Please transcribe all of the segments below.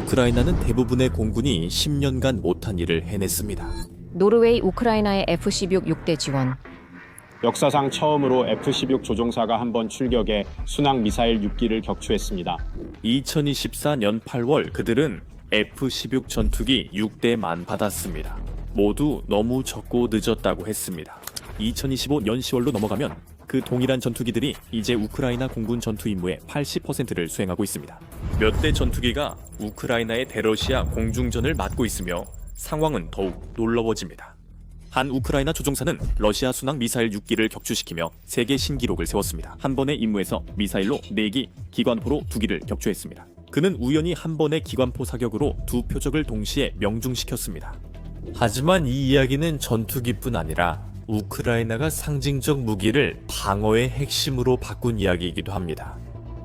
우크라이나는 대부분의 공군이 10년간 못한 일을 해냈습니다. 노르웨이 우크라이나의 F-16 6대 지원. 역사상 처음으로 F-16 조종사가 한번 출격해 순항 미사일 6기를 격추했습니다. 2024년 8월 그들은 F-16 전투기 6대만 받았습니다. 모두 너무 적고 늦었다고 했습니다. 2025년 10월로 넘어가면 그 동일한 전투기들이 이제 우크라이나 공군 전투 임무의 80%를 수행하고 있습니다. 몇 대 전투기가 우크라이나의 대러시아 공중전을 맡고 있으며 상황은 더욱 놀라워집니다. 한 우크라이나 조종사는 러시아 순항 미사일 6기를 격추시키며 세계 신기록을 세웠습니다. 한 번의 임무에서 미사일로 4기, 기관포로 2기를 격추했습니다. 그는 우연히 한 번의 기관포 사격으로 두 표적을 동시에 명중시켰습니다. 하지만 이 이야기는 전투기뿐 아니라 우크라이나가 상징적 무기를 방어의 핵심으로 바꾼 이야기이기도 합니다.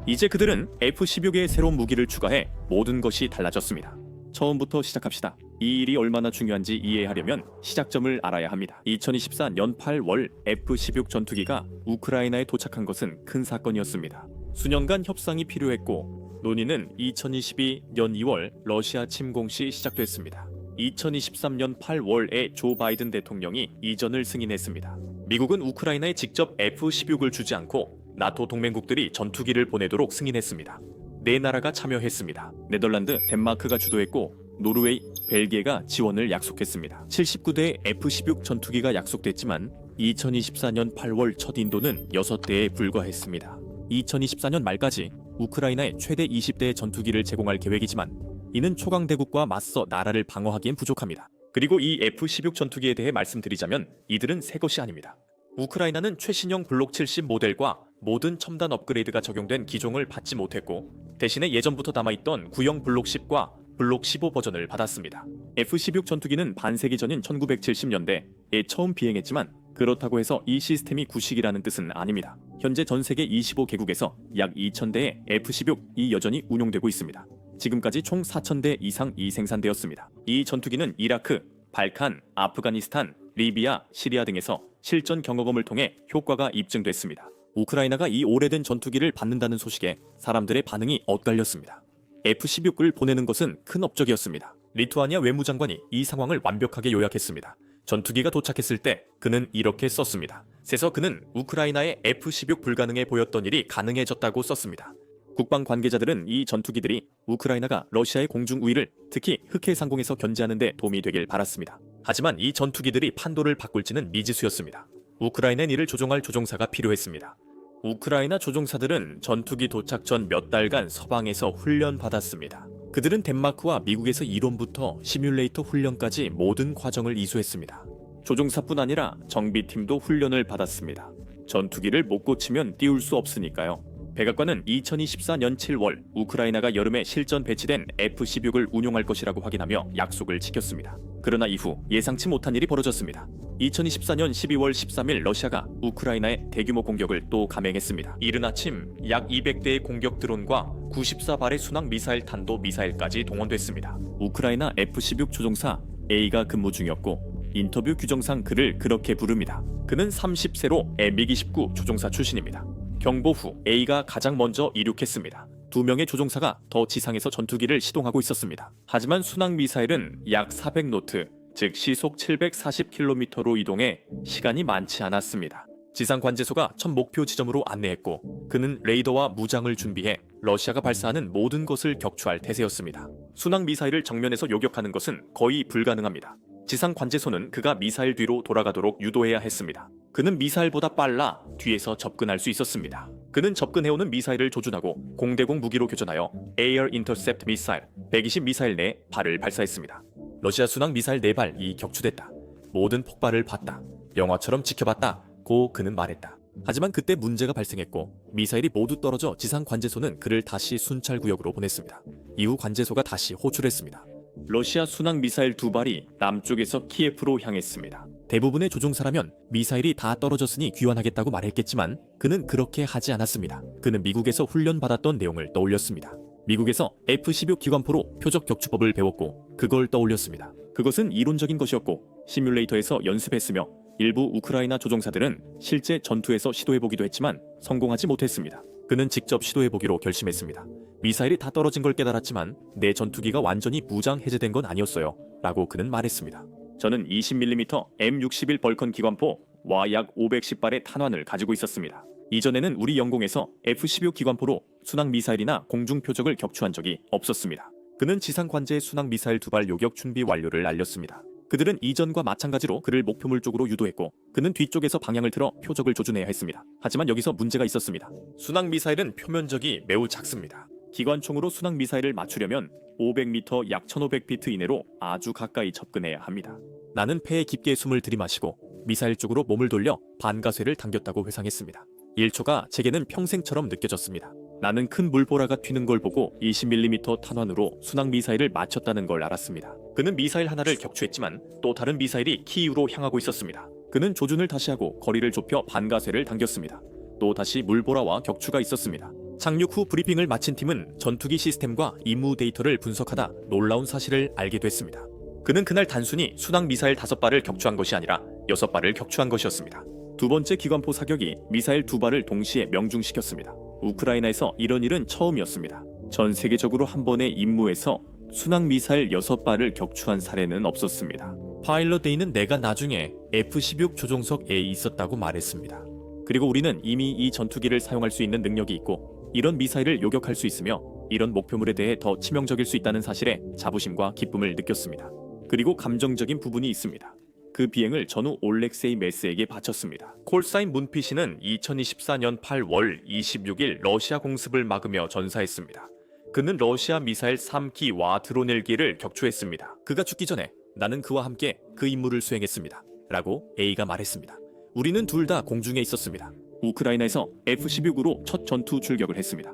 이제 그들은 F-16의 새로운 무기를 추가해 모든 것이 달라졌습니다. 처음부터 시작합시다. 이 일이 얼마나 중요한지 이해하려면 시작점을 알아야 합니다. 2024년 8월 F-16 전투기가 우크라이나에 도착한 것은 큰 사건이었습니다. 수년간 협상이 필요했고 논의는 2022년 2월 러시아 침공 시 시작됐습니다. 2023년 8월에 조 바이든 대통령이 이전을 승인했습니다. 미국은 우크라이나에 직접 F-16을 주지 않고 나토 동맹국들이 전투기를 보내도록 승인했습니다. 네 나라가 참여했습니다. 네덜란드, 덴마크가 주도했고 노르웨이, 벨기에가 지원을 약속했습니다. 79대의 F-16 전투기가 약속됐지만 2024년 8월 첫 인도는 6대에 불과했습니다. 2024년 말까지 우크라이나에 최대 20대의 전투기를 제공할 계획이지만 이는 초강대국과 맞서 나라를 방어하기엔 부족합니다. 그리고 이 F-16 전투기에 대해 말씀드리자면 이들은 새 것이 아닙니다. 우크라이나는 최신형 블록 70 모델과 모든 첨단 업그레이드가 적용된 기종을 받지 못했고 대신에 예전부터 남아있던 구형 블록 10과 블록 15 버전을 받았습니다. F-16 전투기는 반세기 전인 1970년대에 처음 비행했지만 그렇다고 해서 이 시스템이 구식이라는 뜻은 아닙니다. 현재 전 세계 25개국에서 약 2,000대의 F-16이 여전히 운용되고 있습니다. 지금까지 총 4,000대 이상이 생산되었습니다. 이 전투기는 이라크, 발칸, 아프가니스탄, 리비아, 시리아 등에서 실전 경험을 통해 효과가 입증됐습니다. 우크라이나가 이 오래된 전투기를 받는다는 소식에 사람들의 반응이 엇갈렸습니다. F-16을 보내는 것은 큰 업적이었습니다. 리투아니아 외무장관이 이 상황을 완벽하게 요약했습니다. 전투기가 도착했을 때 그는 이렇게 썼습니다. 그래서 그는 우크라이나의 F-16 불가능해 보였던 일이 가능해졌다고 썼습니다. 국방 관계자들은 이 전투기들이 우크라이나가 러시아의 공중 우위를 특히 흑해 상공에서 견제하는 데 도움이 되길 바랐습니다. 하지만 이 전투기들이 판도를 바꿀지는 미지수였습니다. 우크라이나는 이를 조종할 조종사가 필요했습니다. 우크라이나 조종사들은 전투기 도착 전 몇 달간 서방에서 훈련받았습니다. 그들은 덴마크와 미국에서 이론부터 시뮬레이터 훈련까지 모든 과정을 이수했습니다. 조종사뿐 아니라 정비팀도 훈련을 받았습니다. 전투기를 못 고치면 띄울 수 없으니까요. 백악관은 2024년 7월 우크라이나가 여름에 실전 배치된 F-16을 운용할 것이라고 확인하며 약속을 지켰습니다. 그러나 이후 예상치 못한 일이 벌어졌습니다. 2024년 12월 13일 러시아가 우크라이나의 대규모 공격을 또 감행했습니다. 이른 아침 약 200대의 공격 드론과 94발의 순항 미사일 탄도 미사일까지 동원됐습니다. 우크라이나 F-16 조종사 A가 근무 중이었고 인터뷰 규정상 그를 그렇게 부릅니다. 그는 30세로 MiG-29 조종사 출신입니다. 경보 후 A가 가장 먼저 이륙했습니다. 2명의 조종사가 더 지상에서 전투기를 시동하고 있었습니다. 하지만 순항 미사일은 약 400노트, 즉 시속 740km로 이동해 시간이 많지 않았습니다. 지상 관제소가 첫 목표 지점으로 안내했고 그는 레이더와 무장을 준비해 러시아가 발사하는 모든 것을 격추할 태세였습니다. 순항 미사일을 정면에서 요격하는 것은 거의 불가능합니다. 지상 관제소는 그가 미사일 뒤로 돌아가도록 유도해야 했습니다. 그는 미사일보다 빨라 뒤에서 접근할 수 있었습니다. 그는 접근해오는 미사일을 조준하고 공대공 무기로 교전하여 Air Intercept 미사일 120 미사일 내 발을 발사했습니다. 러시아 순항 미사일 4발이 격추됐다. 모든 폭발을 봤다. 영화처럼 지켜봤다. 고 그는 말했다. 하지만 그때 문제가 발생했고 미사일이 모두 떨어져 지상 관제소는 그를 다시 순찰구역으로 보냈습니다. 이후 관제소가 다시 호출했습니다. 러시아 순항 미사일 2발이 남쪽에서 키예프로 향했습니다. 대부분의 조종사라면 미사일이 다 떨어졌으니 귀환하겠다고 말했겠지만 그는 그렇게 하지 않았습니다. 그는 미국에서 훈련받았던 내용을 떠올렸습니다. 미국에서 F-16 기관포로 표적 격추법을 배웠고 그걸 떠올렸습니다. 그것은 이론적인 것이었고 시뮬레이터에서 연습했으며 일부 우크라이나 조종사들은 실제 전투에서 시도해보기도 했지만 성공하지 못했습니다. 그는 직접 시도해보기로 결심했습니다. 미사일이 다 떨어진 걸 깨달았지만 내 전투기가 완전히 무장 해제된 건 아니었어요. 라고 그는 말했습니다. 저는 20mm M61 벌컨 기관포와 약 510발의 탄환을 가지고 있었습니다. 이전에는 우리 영공에서 F-16 기관포로 순항 미사일이나 공중 표적을 격추한 적이 없었습니다. 그는 지상 관제의 순항 미사일 2발 요격 준비 완료를 알렸습니다. 그들은 이전과 마찬가지로 그를 목표물 쪽으로 유도했고 그는 뒤쪽에서 방향을 틀어 표적을 조준해야 했습니다. 하지만 여기서 문제가 있었습니다. 순항 미사일은 표면적이 매우 작습니다. 기관총으로 순항 미사일을 맞추려면 500m 약 1500피트 이내로 아주 가까이 접근해야 합니다. 나는 폐에 깊게 숨을 들이마시고 미사일 쪽으로 몸을 돌려 반가쇠를 당겼다고 회상했습니다. 1초가 제게는 평생처럼 느껴졌습니다. 나는 큰 물보라가 튀는 걸 보고 20mm 탄환으로 순항 미사일을 맞췄다는 걸 알았습니다. 그는 미사일 하나를 격추했지만 또 다른 미사일이 키이우로 향하고 있었습니다. 그는 조준을 다시 하고 거리를 좁혀 반가쇠를 당겼습니다. 또 다시 물보라와 격추가 있었습니다. 착륙 후 브리핑을 마친 팀은 전투기 시스템과 임무 데이터를 분석하다 놀라운 사실을 알게 됐습니다. 그는 그날 단순히 순항 미사일 5발을 격추한 것이 아니라 6발을 격추한 것이었습니다. 두 번째 기관포 사격이 미사일 2발을 동시에 명중시켰습니다. 우크라이나에서 이런 일은 처음이었습니다. 전 세계적으로 한 번의 임무에서 순항 미사일 6발을 격추한 사례는 없었습니다. 파일럿 A는 내가 나중에 F-16 조종석에 있었다고 말했습니다. 그리고 우리는 이미 이 전투기를 사용할 수 있는 능력이 있고 이런 미사일을 요격할 수 있으며 이런 목표물에 대해 더 치명적일 수 있다는 사실에 자부심과 기쁨을 느꼈습니다. 그리고 감정적인 부분이 있습니다. 그 비행을 전후 올렉세이 메스에게 바쳤습니다. 콜사인 문피시는 2024년 8월 26일 러시아 공습을 막으며 전사했습니다. 그는 러시아 미사일 3기와 드론 1기를 격추했습니다. 그가 죽기 전에 나는 그와 함께 그 임무를 수행했습니다. 라고 A가 말했습니다. 우리는 둘 다 공중에 있었습니다. 우크라이나에서 F-16으로 첫 전투 출격을 했습니다.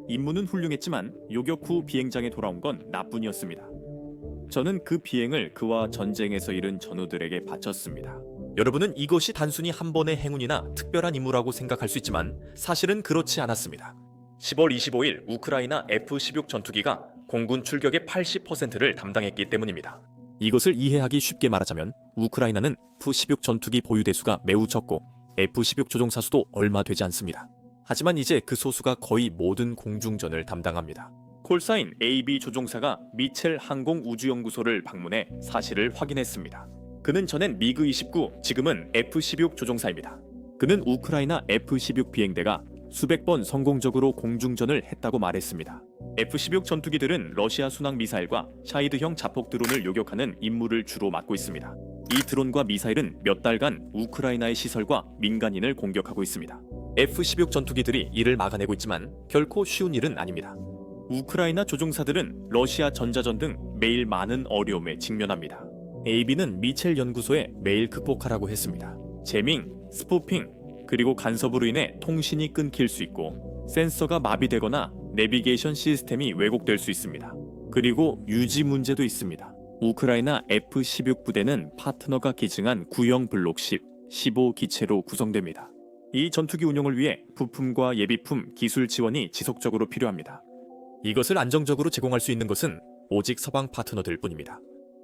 임무는 훌륭했지만 요격 후 비행장에 돌아온 건 나뿐이었습니다. 저는 그 비행을 그와 전쟁에서 잃은 전우들에게 바쳤습니다. 여러분은 이것이 단순히 한 번의 행운이나 특별한 임무라고 생각할 수 있지만 사실은 그렇지 않았습니다. 10월 25일 우크라이나 F-16 전투기가 공군 출격의 80%를 담당했기 때문입니다. 이것을 이해하기 쉽게 말하자면 우크라이나는 F-16 전투기 보유 대수가 매우 적고 F-16 조종사 수도 얼마 되지 않습니다. 하지만 이제 그 소수가 거의 모든 공중전을 담당합니다. 콜사인 AB 조종사가 미첼 항공우주연구소를 방문해 사실을 확인했습니다. 그는 전엔 미그-29, 지금은 F-16 조종사입니다. 그는 우크라이나 F-16 비행대가 수백 번 성공적으로 공중전을 했다고 말했습니다. F-16 전투기들은 러시아 순항 미사일과 샤이드형 자폭 드론을 요격하는 임무를 주로 맡고 있습니다. 이 드론과 미사일은 몇 달간 우크라이나의 시설과 민간인을 공격하고 있습니다. F-16 전투기들이 이를 막아내고 있지만 결코 쉬운 일은 아닙니다. 우크라이나 조종사들은 러시아 전자전 등 매일 많은 어려움에 직면합니다. AB는 미첼 연구소에 매일 극복하라고 했습니다. 제밍, 스푸핑, 그리고 간섭으로 인해 통신이 끊길 수 있고 센서가 마비되거나 내비게이션 시스템이 왜곡될 수 있습니다. 그리고 유지 문제도 있습니다. 우크라이나 F-16 부대는 파트너가 기증한 구형 블록 10, 15 기체로 구성됩니다. 이 전투기 운용을 위해 부품과 예비품, 기술 지원이 지속적으로 필요합니다. 이것을 안정적으로 제공할 수 있는 것은 오직 서방 파트너들 뿐입니다.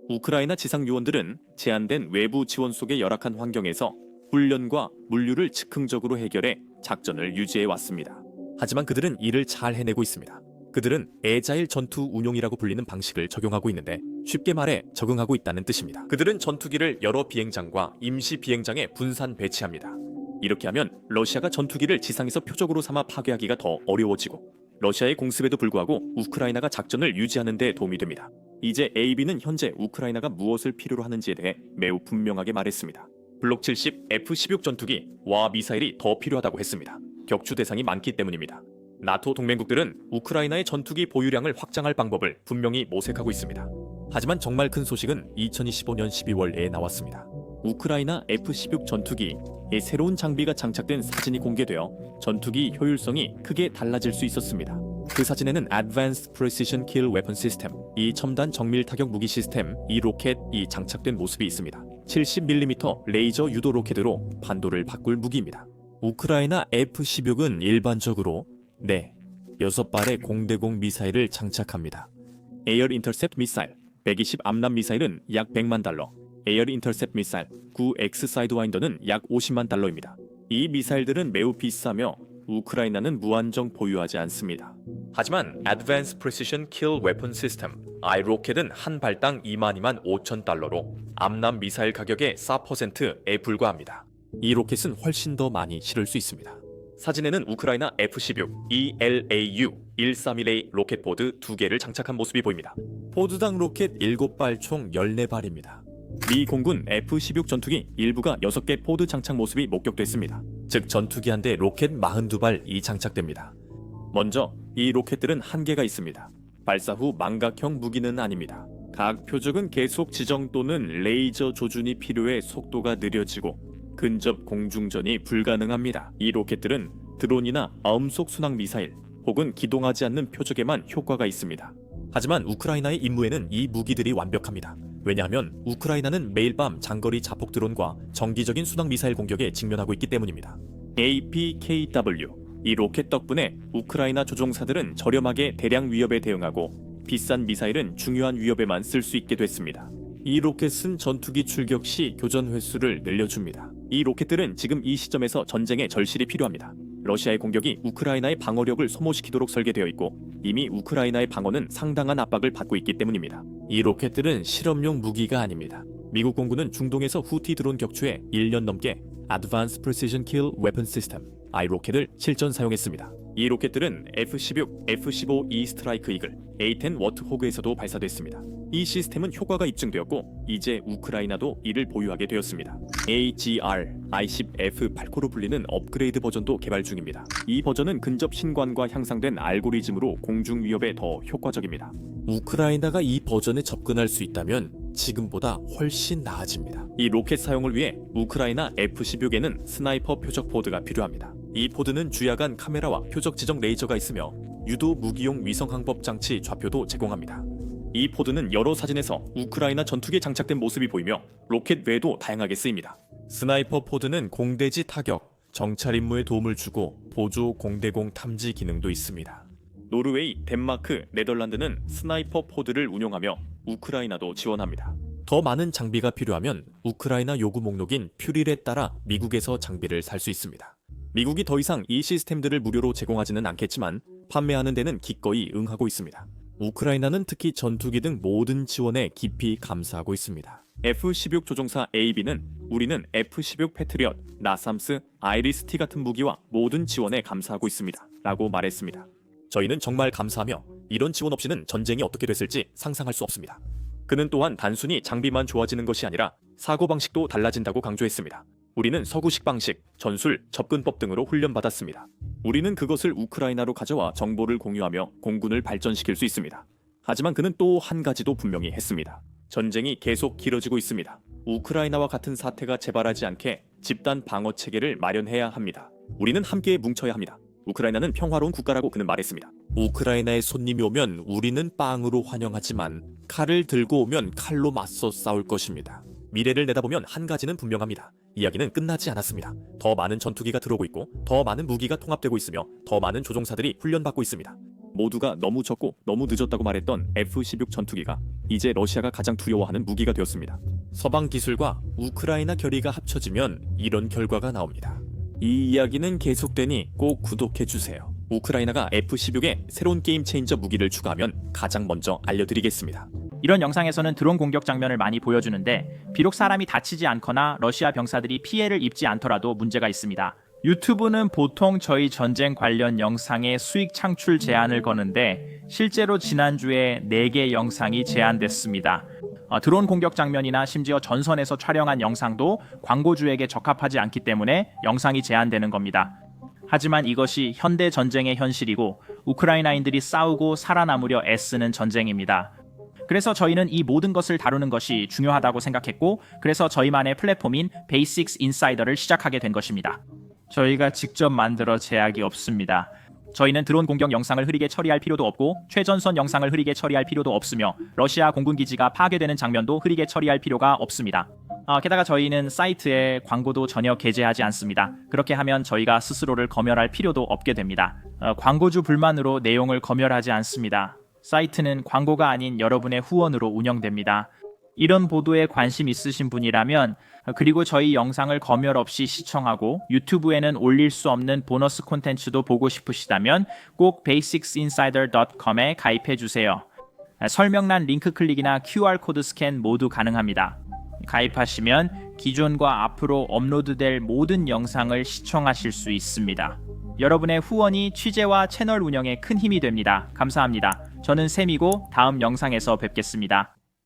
우크라이나 지상 요원들은 제한된 외부 지원 속의 열악한 환경에서 훈련과 물류를 즉흥적으로 해결해 작전을 유지해 왔습니다. 하지만 그들은 이를 잘 해내고 있습니다. 그들은 애자일 전투 운용이라고 불리는 방식을 적용하고 있는데 쉽게 말해 적응하고 있다는 뜻입니다. 그들은 전투기를 여러 비행장과 임시 비행장에 분산 배치합니다. 이렇게 하면 러시아가 전투기를 지상에서 표적으로 삼아 파괴하기가 더 어려워지고 러시아의 공습에도 불구하고 우크라이나가 작전을 유지하는 데 도움이 됩니다. 이제 AB는 현재 우크라이나가 무엇을 필요로 하는지에 대해 매우 분명하게 말했습니다. 블록 70 F-16 전투기와 미사일이 더 필요하다고 했습니다. 격추 대상이 많기 때문입니다. 나토 동맹국들은 우크라이나의 전투기 보유량을 확장할 방법을 분명히 모색하고 있습니다. 하지만 정말 큰 소식은 2025년 12월에 나왔습니다. 우크라이나 F-16 전투기에 새로운 장비가 장착된 사진이 공개되어 전투기 효율성이 크게 달라질 수 있었습니다. 그 사진에는 Advanced Precision Kill Weapon System, 이 첨단 정밀 타격 무기 시스템, 이 로켓이 장착된 모습이 있습니다. 70mm 레이저 유도 로켓으로 판도를 바꿀 무기입니다. 우크라이나 F-16은 일반적으로 6발의 공대공 미사일을 장착합니다. 에어 인터셉트 미사일 120 암람 미사일은 약 $1,000,000, 에어 인터셉트 미사일 9X 사이드와인더는 약 $500,000입니다. 이 미사일들은 매우 비싸며 우크라이나는 무한정 보유하지 않습니다. 하지만 Advanced Precision Kill Weapon System (IROKET은 한 발당 2만 5천 달러로 암람 미사일 가격의 4%에 불과합니다. 이 로켓은 훨씬 더 많이 실을 수 있습니다. 사진에는 우크라이나 F-16 ELAU 131A 로켓 보드 2개를 장착한 모습이 보입니다. 보드당 로켓 7발 총 14발입니다. 미 공군 F-16 전투기 일부가 6개 포드 장착 모습이 목격됐습니다. 즉 전투기 한 대 로켓 42발이 장착됩니다. 먼저 이 로켓들은 한계가 있습니다. 발사 후 망각형 무기는 아닙니다. 각 표적은 계속 지정 또는 레이저 조준이 필요해 속도가 느려지고 근접 공중전이 불가능합니다. 이 로켓들은 드론이나 아음속 순항 미사일 혹은 기동하지 않는 표적에만 효과가 있습니다. 하지만 우크라이나의 임무에는 이 무기들이 완벽합니다. 왜냐하면 우크라이나는 매일 밤 장거리 자폭 드론과 정기적인 순항 미사일 공격에 직면하고 있기 때문입니다. APKW 이 로켓 덕분에 우크라이나 조종사들은 저렴하게 대량 위협에 대응하고 비싼 미사일은 중요한 위협에만 쓸 수 있게 됐습니다. 이 로켓은 전투기 출격 시 교전 횟수를 늘려줍니다. 이 로켓들은 지금 이 시점에서 전쟁에 절실히 필요합니다. 러시아의 공격이 우크라이나의 방어력을 소모시키도록 설계되어 있고 이미 우크라이나의 방어는 상당한 압박을 받고 있기 때문입니다. 이 로켓들은 실험용 무기가 아닙니다. 미국 공군은 중동에서 후티 드론 격추에 1년 넘게 Advanced Precision Kill Weapon System (IROKET을) 실전 사용했습니다. 이 로켓들은 F-16, F-15E 스트라이크 이글, A-10 워트호그에서도 발사됐습니다. 이 시스템은 효과가 입증되었고 이제 우크라이나도 이를 보유하게 되었습니다. AGR-I10F8코로 불리는 업그레이드 버전도 개발 중입니다. 이 버전은 근접 신관과 향상된 알고리즘으로 공중 위협에 더 효과적입니다. 우크라이나가 이 버전에 접근할 수 있다면 지금보다 훨씬 나아집니다. 이 로켓 사용을 위해 우크라이나 F-16에는 스나이퍼 표적 포드가 필요합니다. 이 포드는 주야간 카메라와 표적 지정 레이저가 있으며 유도 무기용 위성 항법 장치 좌표도 제공합니다. 이 포드는 여러 사진에서 우크라이나 전투기에 장착된 모습이 보이며 로켓 외에도 다양하게 쓰입니다. 스나이퍼 포드는 공대지 타격, 정찰 임무에 도움을 주고 보조 공대공 탐지 기능도 있습니다. 노르웨이, 덴마크, 네덜란드는 스나이퍼 포드를 운용하며 우크라이나도 지원합니다. 더 많은 장비가 필요하면 우크라이나 요구 목록인 퓨릴에 따라 미국에서 장비를 살 수 있습니다. 미국이 더 이상 이 시스템들을 무료로 제공하지는 않겠지만 판매하는 데는 기꺼이 응하고 있습니다. 우크라이나는 특히 전투기 등 모든 지원에 깊이 감사하고 있습니다. F-16 조종사 AB는 우리는 F-16 패트리엇, 나삼스, 아이리스-T 같은 무기와 모든 지원에 감사하고 있습니다. 라고 말했습니다. 저희는 정말 감사하며 이런 지원 없이는 전쟁이 어떻게 됐을지 상상할 수 없습니다. 그는 또한 단순히 장비만 좋아지는 것이 아니라 사고방식도 달라진다고 강조했습니다. 우리는 서구식 방식, 전술, 접근법 등으로 훈련받았습니다. 우리는 그것을 우크라이나로 가져와 정보를 공유하며 공군을 발전시킬 수 있습니다. 하지만 그는 또 한 가지도 분명히 했습니다. 전쟁이 계속 길어지고 있습니다. 우크라이나와 같은 사태가 재발하지 않게 집단 방어 체계를 마련해야 합니다. 우리는 함께 뭉쳐야 합니다. 우크라이나는 평화로운 국가라고 그는 말했습니다. 우크라이나에 손님이 오면 우리는 빵으로 환영하지만 칼을 들고 오면 칼로 맞서 싸울 것입니다. 미래를 내다보면 한 가지는 분명합니다. 이야기는 끝나지 않았습니다. 더 많은 전투기가 들어오고 있고 더 많은 무기가 통합되고 있으며 더 많은 조종사들이 훈련받고 있습니다. 모두가 너무 적고 너무 늦었다고 말했던 F-16 전투기가 이제 러시아가 가장 두려워하는 무기가 되었습니다. 서방 기술과 우크라이나 결의가 합쳐지면 이런 결과가 나옵니다. 이 이야기는 계속되니 꼭 구독해주세요. 우크라이나가 F-16에 새로운 게임 체인저 무기를 추가하면 가장 먼저 알려드리겠습니다. 이런 영상에서는 드론 공격 장면을 많이 보여주는데 비록 사람이 다치지 않거나 러시아 병사들이 피해를 입지 않더라도 문제가 있습니다. 유튜브는 보통 저희 전쟁 관련 영상에 수익 창출 제한을 거는데 실제로 지난주에 4개 영상이 제한됐습니다. 드론 공격 장면이나 심지어 전선에서 촬영한 영상도 광고주에게 적합하지 않기 때문에 영상이 제한되는 겁니다. 하지만 이것이 현대 전쟁의 현실이고 우크라이나인들이 싸우고 살아남으려 애쓰는 전쟁입니다. 그래서 저희는 이 모든 것을 다루는 것이 중요하다고 생각했고 그래서 저희만의 플랫폼인 베이식스 인사이더를 시작하게 된 것입니다. 저희가 직접 만들어 제약이 없습니다. 저희는 드론 공격 영상을 흐리게 처리할 필요도 없고 최전선 영상을 흐리게 처리할 필요도 없으며 러시아 공군 기지가 파괴되는 장면도 흐리게 처리할 필요가 없습니다. 게다가 저희는 사이트에 광고도 전혀 게재하지 않습니다. 그렇게 하면 저희가 스스로를 검열할 필요도 없게 됩니다. 광고주 불만으로 내용을 검열하지 않습니다. 사이트는 광고가 아닌 여러분의 후원으로 운영됩니다. 이런 보도에 관심 있으신 분이라면 그리고 저희 영상을 검열 없이 시청하고 유튜브에는 올릴 수 없는 보너스 콘텐츠도 보고 싶으시다면 꼭 basicsinsider.com에 가입해 주세요. 설명란 링크 클릭이나 QR코드 스캔 모두 가능합니다. 가입하시면 기존과 앞으로 업로드될 모든 영상을 시청하실 수 있습니다. 여러분의 후원이 취재와 채널 운영에 큰 힘이 됩니다. 감사합니다. 저는 샘이고 다음 영상에서 뵙겠습니다.